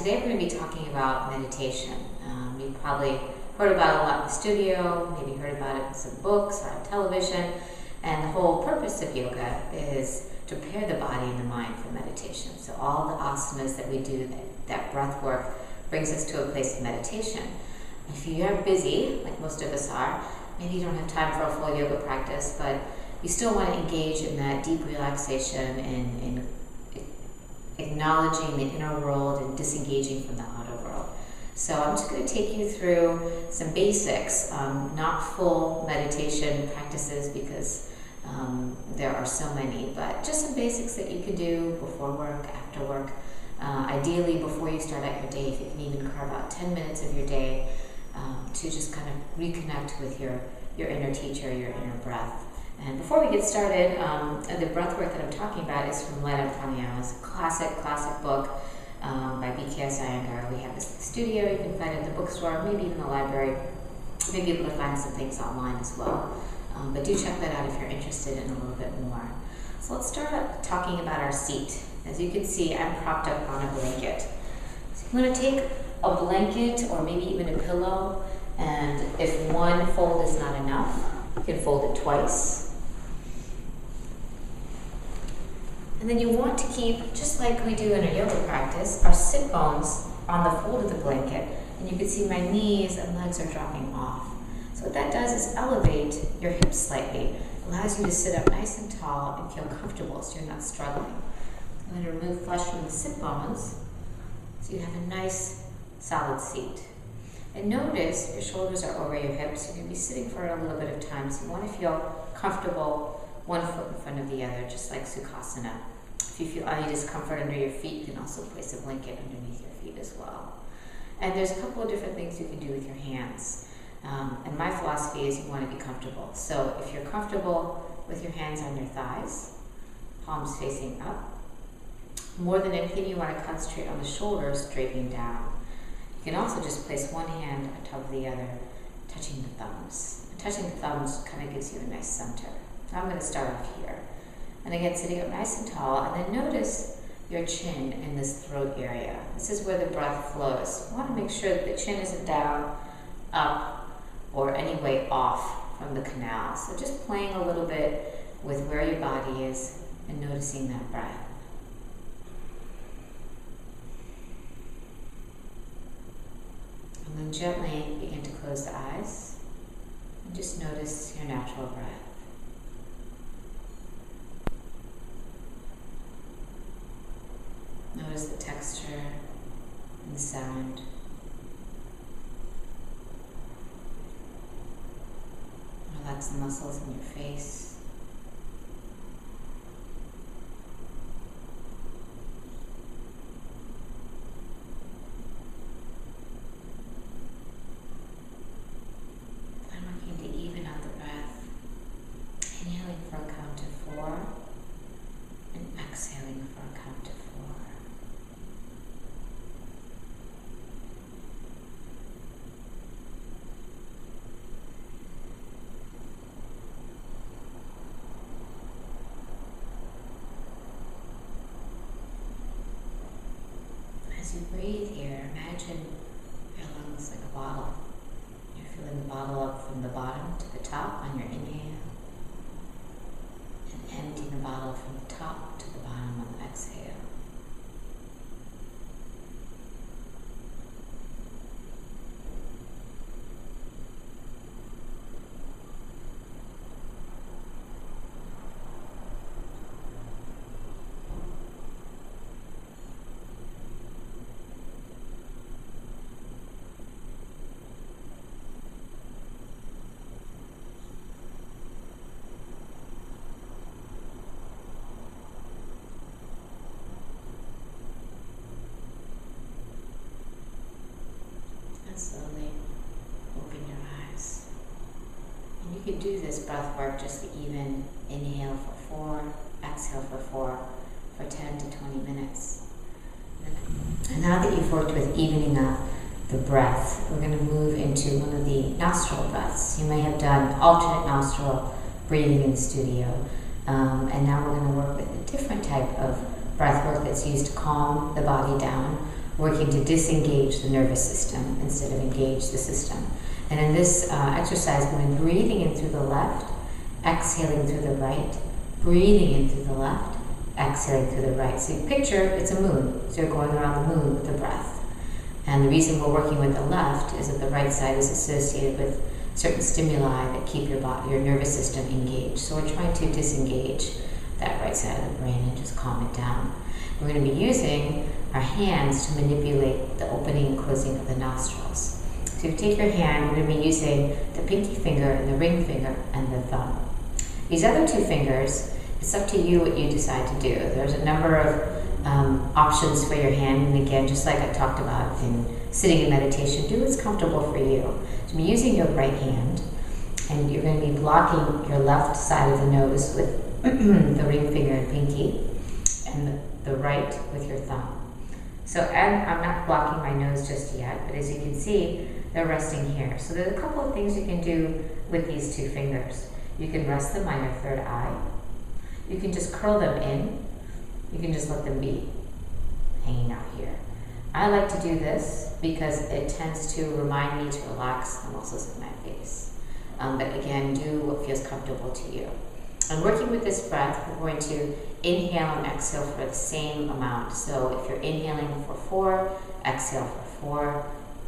today we're going to be talking about meditation. You've probably heard about it a lot in the studio, maybe heard about it in some books or on television, and the whole purpose of yoga is to prepare the body and the mind for meditation. So all the asanas that we do, that breath work, brings us to a place of meditation. If you are busy, like most of us are, maybe you don't have time for a full yoga practice, but you still want to engage in that deep relaxation and acknowledging the inner world and disengaging from the outer world. So I'm just going to take you through some basics, not full meditation practices because there are so many, but just some basics that you can do before work, after work. Ideally, before you start out your day, if you can even carve out 10 minutes of your day to just kind of reconnect with your inner teacher, your inner breath. And before we get started, the breathwork that I'm talking about is from Leonard Pranayama's classic book by B.K.S. Iyengar. We have this in the studio, you can find it in the bookstore, maybe even the library. Maybe you can find some things online as well. But do check that out if you're interested in a little bit more. So let's start up talking about our seat. As you can see, I'm propped up on a blanket. So I'm going to take a blanket or maybe even a pillow, and if one fold is not enough, you can fold it twice. And then you want to keep, just like we do in a yoga practice, our sit bones on the fold of the blanket. And you can see my knees and legs are dropping off. So what that does is elevate your hips slightly. Allows you to sit up nice and tall and feel comfortable so you're not struggling. I'm going to remove flesh from the sit bones so you have a nice solid seat. And notice your shoulders are over your hips. You're going to be sitting for a little bit of time, so you want to feel comfortable one foot in front of the other, just like Sukhasana. If you feel any discomfort under your feet, you can also place a blanket underneath your feet as well. And there's a couple of different things you can do with your hands. And my philosophy is you want to be comfortable. So if you're comfortable with your hands on your thighs, palms facing up, more than anything you want to concentrate on the shoulders draping down. You can also just place one hand on top of the other, touching the thumbs. And touching the thumbs kind of gives you a nice center. So I'm going to start off here. And again, sitting up nice and tall, and then notice your chin in this throat area. This is where the breath flows. You want to make sure that the chin isn't down, up, or any way off from the canal. So just playing a little bit with where your body is and noticing that breath. And then gently begin to close the eyes and just notice your natural breath. Notice the texture and the sound. Relax the muscles in your face. I'm working to even out the breath, inhaling for a count of 4 and exhaling for a count of 4. As you breathe here, imagine your lungs like a bottle. You're filling the bottle up from the bottom to the top on your inhale, and emptying the bottle from the top to the bottom on the exhale. Slowly open your eyes. And you can do this breath work, just the even inhale for 4, exhale for 4, for 10 to 20 minutes. And now that you've worked with evening up the breath, we're going to move into one of the nostril breaths. You may have done alternate nostril breathing in the studio. And now we're going to work with a different type of breath work that's used to calm the body down working to disengage the nervous system instead of engage the system. And in this exercise, we're going to be breathing in through the left, exhaling through the right, breathing in through the left, exhaling through the right. So you picture it's a moon, so you're going around the moon with the breath. And the reason we're working with the left is that the right side is associated with certain stimuli that keep your nervous system engaged. So we're trying to disengage that right side of the brain and just calm it down. We're going to be using our hands to manipulate the opening and closing of the nostrils. So if you take your hand, we're going to be using the pinky finger and the ring finger and the thumb. These other two fingers, it's up to you what you decide to do. There's a number of options for your hand, and again, just like I talked about in sitting in meditation, do what's comfortable for you. So you're using your right hand, and you're going to be blocking your left side of the nose with the ring finger and pinky, and the right with your thumb. So I'm not blocking my nose just yet, but as you can see, they're resting here. So there's a couple of things you can do with these two fingers. You can rest them on your third eye. You can just curl them in. You can just let them be hanging out here. I like to do this because it tends to remind me to relax the muscles of my face. But again, do what feels comfortable to you. And working with this breath, we're going to inhale and exhale for the same amount. So if you're inhaling for 4, exhale for 4,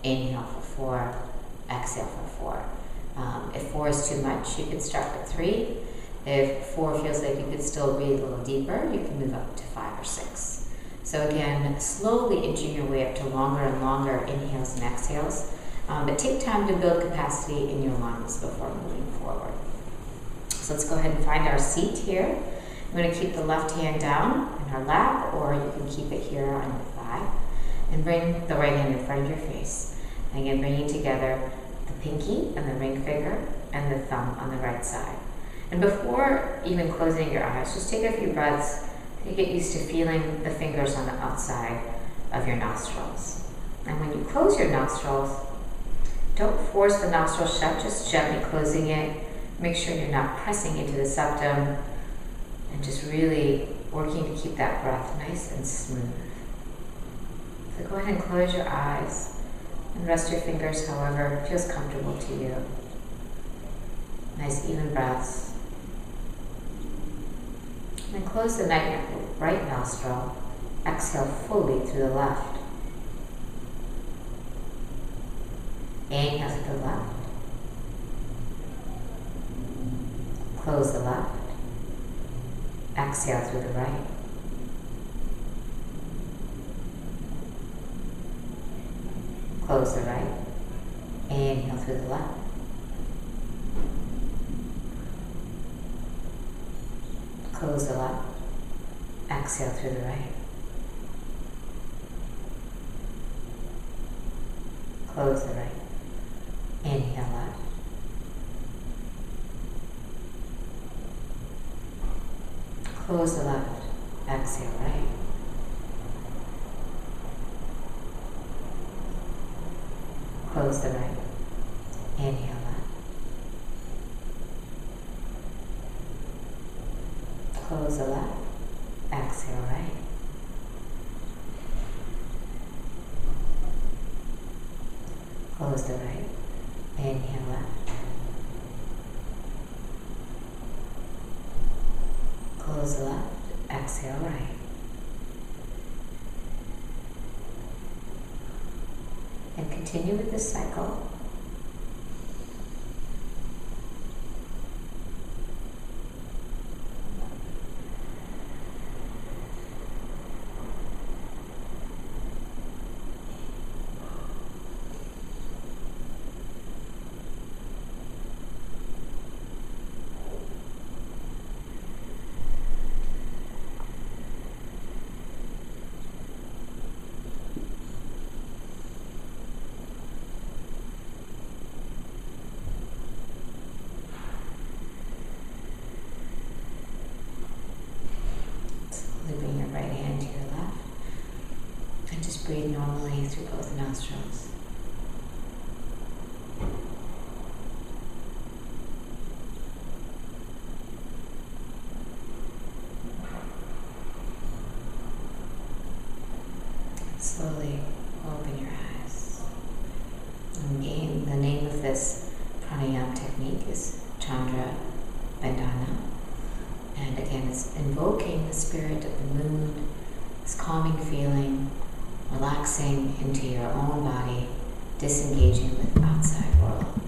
inhale for 4, exhale for 4. If 4 is too much, you can start with 3. If 4 feels like you could still breathe a little deeper, you can move up to 5 or 6. So again, slowly inching your way up to longer and longer inhales and exhales. But take time to build capacity in your lungs before moving forward. So let's go ahead and find our seat here. I'm going to keep the left hand down in our lap, or you can keep it here on your thigh. And bring the right hand in front of your face. And again, bringing together the pinky and the ring finger and the thumb on the right side. And before even closing your eyes, just take a few breaths to get used to feeling the fingers on the outside of your nostrils. And when you close your nostrils, don't force the nostrils shut, just gently closing it. Make sure you're not pressing into the septum, and just really working to keep that breath nice and smooth. So go ahead and close your eyes and rest your fingers however feels comfortable to you. Nice even breaths. And then close the right nostril. Exhale fully through the left. Inhale through the left. Close the left. Exhale through the right. Close the right. Inhale through the left. Close the left. Exhale through the right. Close the right. Inhale left. Close the left. Exhale right. Close the right. Inhale left. Close the left. Exhale right. Close the right. Inhale left. Close the left. Exhale right. And continue with this cycle. Bring your right hand to your left and just breathe normally through both nostrils. slowly open your eyes. And again, the name of this pranayama technique is Chandra Bandhana. And again, it's invoking the spirit of the moon, this calming feeling, relaxing into your own body, disengaging with the outside world.